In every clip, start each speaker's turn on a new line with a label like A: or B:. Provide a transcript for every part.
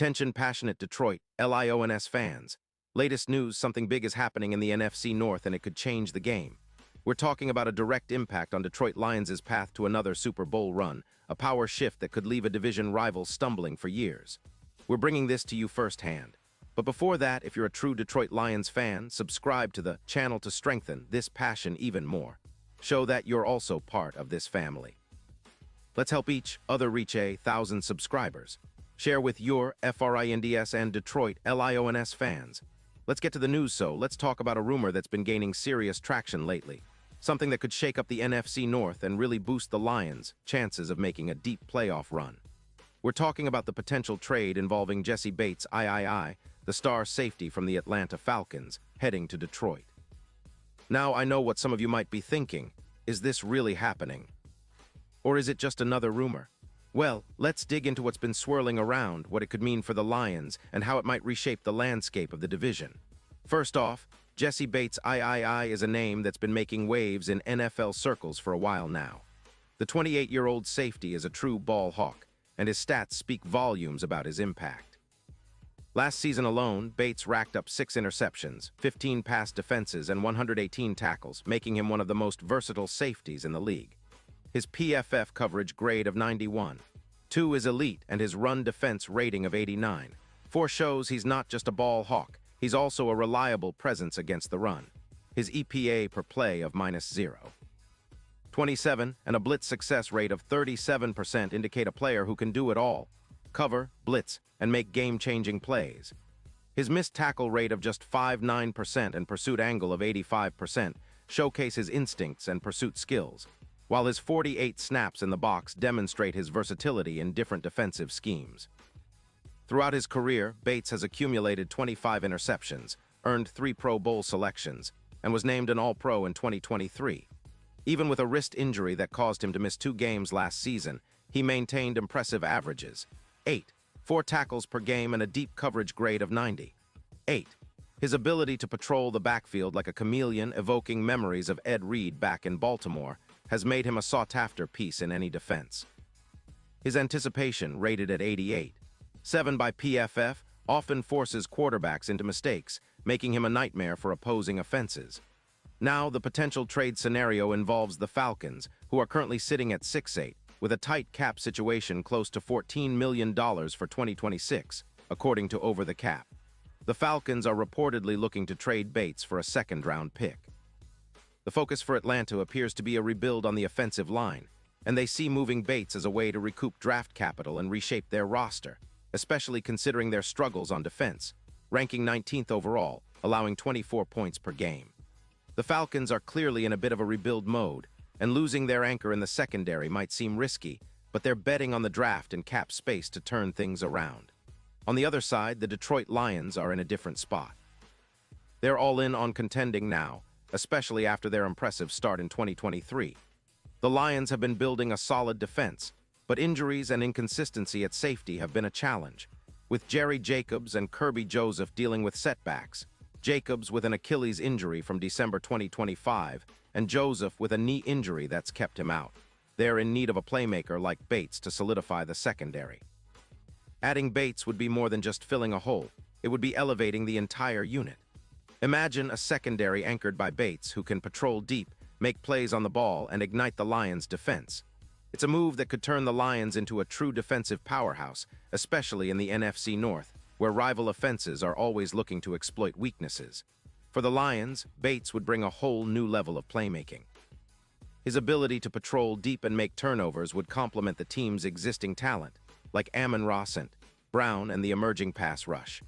A: Attention passionate Detroit, Lions fans. Latest news, something big is happening in the NFC North and it could change the game. We're talking about a direct impact on Detroit Lions' path to another Super Bowl run, a power shift that could leave a division rival stumbling for years. We're bringing this to you firsthand. But before that, if you're a true Detroit Lions fan, subscribe to the channel to strengthen this passion even more. Show that you're also part of this family. Let's help each other reach 1,000 subscribers. Share with your FRINDS and Detroit Lions fans. Let's get to the news, so let's talk about a rumor that's been gaining serious traction lately. Something that could shake up the NFC North and really boost the Lions' chances of making a deep playoff run. We're talking about the potential trade involving Jessie Bates, the star safety from the Atlanta Falcons, heading to Detroit. Now, I know what some of you might be thinking. Is this really happening? Or is it just another rumor? Well, let's dig into what's been swirling around, what it could mean for the Lions, and how it might reshape the landscape of the division. First off, Jessie Bates is a name that's been making waves in NFL circles for a while now. The 28-year-old safety is a true ball hawk, and his stats speak volumes about his impact. Last season alone, Bates racked up 6 interceptions, 15 pass defenses, and 118 tackles, making him one of the most versatile safeties in the league. His PFF coverage grade of 91. 2 is elite, and his run defense rating of 89. 4 shows he's not just a ball hawk, he's also a reliable presence against the run. His EPA per play of -0. 27 and a blitz success rate of 37% indicate a player who can do it all: cover, blitz, and make game-changing plays. His missed tackle rate of just 59% and pursuit angle of 85% showcase his instincts and pursuit skills, while his 48 snaps in the box demonstrate his versatility in different defensive schemes. Throughout his career, Bates has accumulated 25 interceptions, earned 3 Pro Bowl selections, and was named an All-Pro in 2023. Even with a wrist injury that caused him to miss 2 games last season, he maintained impressive averages: 8, 4 tackles per game, and a deep coverage grade of 90. 8. His ability to patrol the backfield like a chameleon, evoking memories of Ed Reed back in Baltimore, has made him a sought-after piece in any defense. His anticipation, rated at 88. 7 by PFF, often forces quarterbacks into mistakes, making him a nightmare for opposing offenses. Now, the potential trade scenario involves the Falcons, who are currently sitting at 6-8, with a tight cap situation close to $14 million for 2026, according to Over the Cap. The Falcons are reportedly looking to trade Bates for a second-round pick. The focus for Atlanta appears to be a rebuild on the offensive line, and they see moving Bates as a way to recoup draft capital and reshape their roster, especially considering their struggles on defense, ranking 19th overall, allowing 24 points per game. The Falcons are clearly in a bit of a rebuild mode, and losing their anchor in the secondary might seem risky, but they're betting on the draft and cap space to turn things around. On the other side, the Detroit Lions are in a different spot. They're all in on contending now, especially after their impressive start in 2023. The Lions have been building a solid defense, but injuries and inconsistency at safety have been a challenge, with Jerry Jacobs and Kirby Joseph dealing with setbacks. Jacobs with an Achilles injury from December 2025, and Joseph with a knee injury that's kept him out. They're in need of a playmaker like Bates to solidify the secondary. Adding Bates would be more than just filling a hole, it would be elevating the entire unit. Imagine a secondary anchored by Bates who can patrol deep, make plays on the ball, and ignite the Lions' defense. It's a move that could turn the Lions into a true defensive powerhouse, especially in the NFC North, where rival offenses are always looking to exploit weaknesses. For the Lions, Bates would bring a whole new level of playmaking. His ability to patrol deep and make turnovers would complement the team's existing talent, like Amon-Ra St. Brown and the emerging pass rush.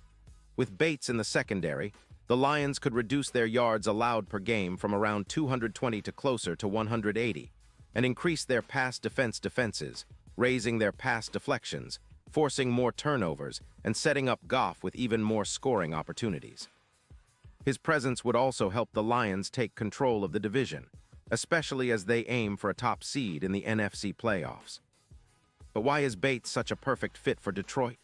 A: With Bates in the secondary, the Lions could reduce their yards allowed per game from around 220 to closer to 180, and increase their pass defenses, raising their pass deflections, forcing more turnovers, and setting up Goff with even more scoring opportunities. His presence would also help the Lions take control of the division, especially as they aim for a top seed in the NFC playoffs. But why is Bates such a perfect fit for Detroit?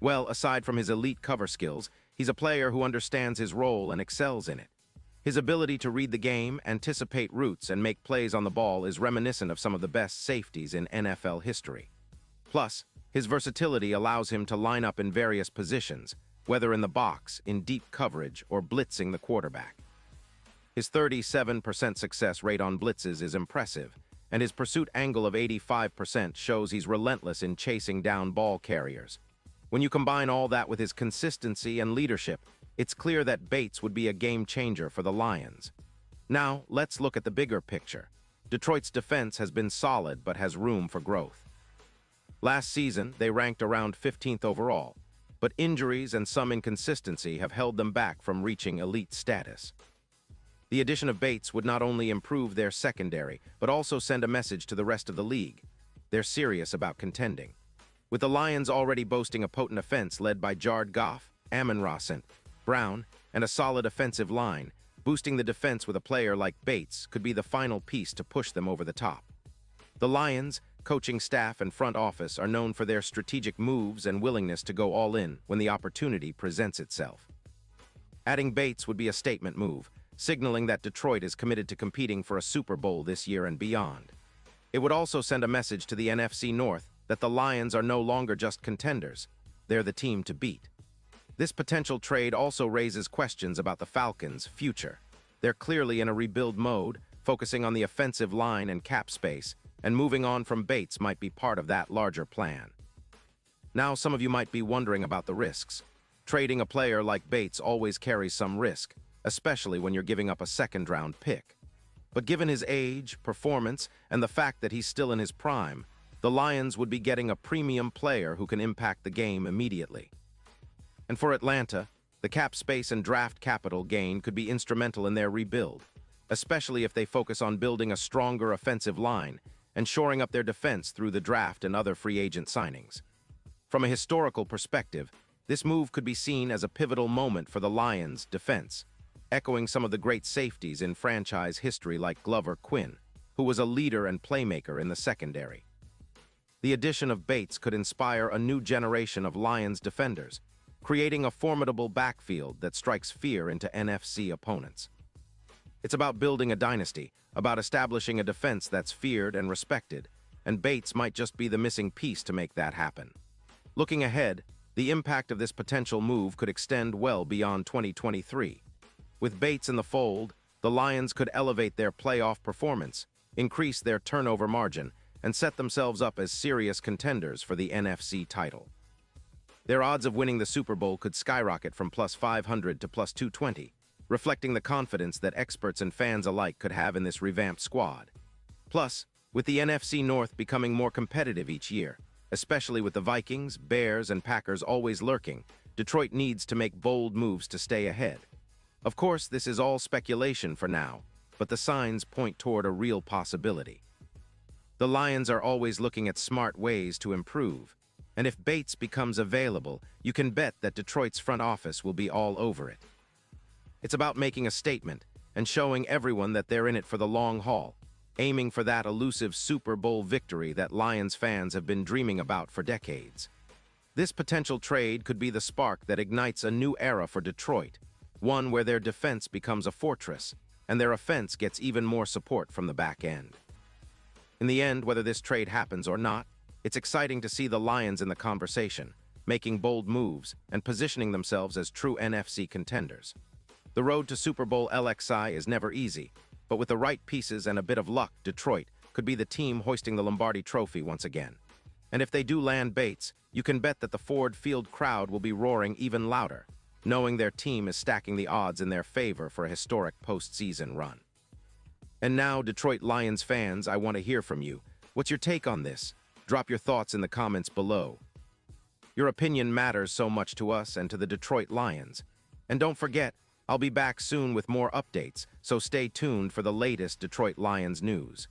A: Well, aside from his elite cover skills, he's a player who understands his role and excels in it. His ability to read the game, anticipate routes, and make plays on the ball is reminiscent of some of the best safeties in NFL history. Plus, His versatility allows him to line up in various positions, whether in the box, in deep coverage, or blitzing the quarterback. His 37% success rate on blitzes is impressive, and his pursuit angle of 85% shows he's relentless in chasing down ball carriers. When you combine all that with his consistency and leadership, it's clear that Bates would be a game changer for the Lions. Now, let's look at the bigger picture. Detroit's defense has been solid but has room for growth. Last season, they ranked around 15th overall, but injuries and some inconsistency have held them back from reaching elite status. The addition of Bates would not only improve their secondary, but also send a message to the rest of the league. They're serious about contending. With the Lions already boasting a potent offense led by Jared Goff, Amon-Ra St. Brown, and a solid offensive line, boosting the defense with a player like Bates could be the final piece to push them over the top. The Lions, coaching staff and front office are known for their strategic moves and willingness to go all in when the opportunity presents itself. Adding Bates would be a statement move, signaling that Detroit is committed to competing for a Super Bowl this year and beyond. It would also send a message to the NFC North that the Lions are no longer just contenders, they're the team to beat. This potential trade also raises questions about the Falcons' future. They're clearly in a rebuild mode, focusing on the offensive line and cap space, and moving on from Bates might be part of that larger plan. Now, some of you might be wondering about the risks. Trading a player like Bates always carries some risk, especially when you're giving up a second-round pick. But given his age, performance, and the fact that he's still in his prime, the Lions would be getting a premium player who can impact the game immediately. And for Atlanta, the cap space and draft capital gain could be instrumental in their rebuild, especially if they focus on building a stronger offensive line and shoring up their defense through the draft and other free agent signings. From a historical perspective, this move could be seen as a pivotal moment for the Lions' defense, echoing some of the great safeties in franchise history like Glover Quinn, who was a leader and playmaker in the secondary. The addition of Bates could inspire a new generation of Lions defenders, creating a formidable backfield that strikes fear into NFC opponents. It's about building a dynasty, about establishing a defense that's feared and respected, and Bates might just be the missing piece to make that happen. Looking ahead, the impact of this potential move could extend well beyond 2023. With Bates in the fold, the Lions could elevate their playoff performance, increase their turnover margin, and set themselves up as serious contenders for the NFC title. Their odds of winning the Super Bowl could skyrocket from plus 500 to plus 220, reflecting the confidence that experts and fans alike could have in this revamped squad. Plus, with the NFC North becoming more competitive each year, especially with the Vikings, Bears, and Packers always lurking, Detroit needs to make bold moves to stay ahead. Of course, this is all speculation for now, but the signs point toward a real possibility. The Lions are always looking at smart ways to improve, and if Bates becomes available, you can bet that Detroit's front office will be all over it. It's about making a statement and showing everyone that they're in it for the long haul, aiming for that elusive Super Bowl victory that Lions fans have been dreaming about for decades. This potential trade could be the spark that ignites a new era for Detroit, one where their defense becomes a fortress and their offense gets even more support from the back end. In the end, whether this trade happens or not, it's exciting to see the Lions in the conversation, making bold moves and positioning themselves as true NFC contenders. The road to Super Bowl LXI is never easy, but with the right pieces and a bit of luck, Detroit could be the team hoisting the Lombardi Trophy once again. And if they do land Bates, you can bet that the Ford Field crowd will be roaring even louder, knowing their team is stacking the odds in their favor for a historic postseason run. And now, Detroit Lions fans, I want to hear from you. What's your take on this? Drop your thoughts in the comments below. Your opinion matters so much to us and to the Detroit Lions. And don't forget, I'll be back soon with more updates, so stay tuned for the latest Detroit Lions news.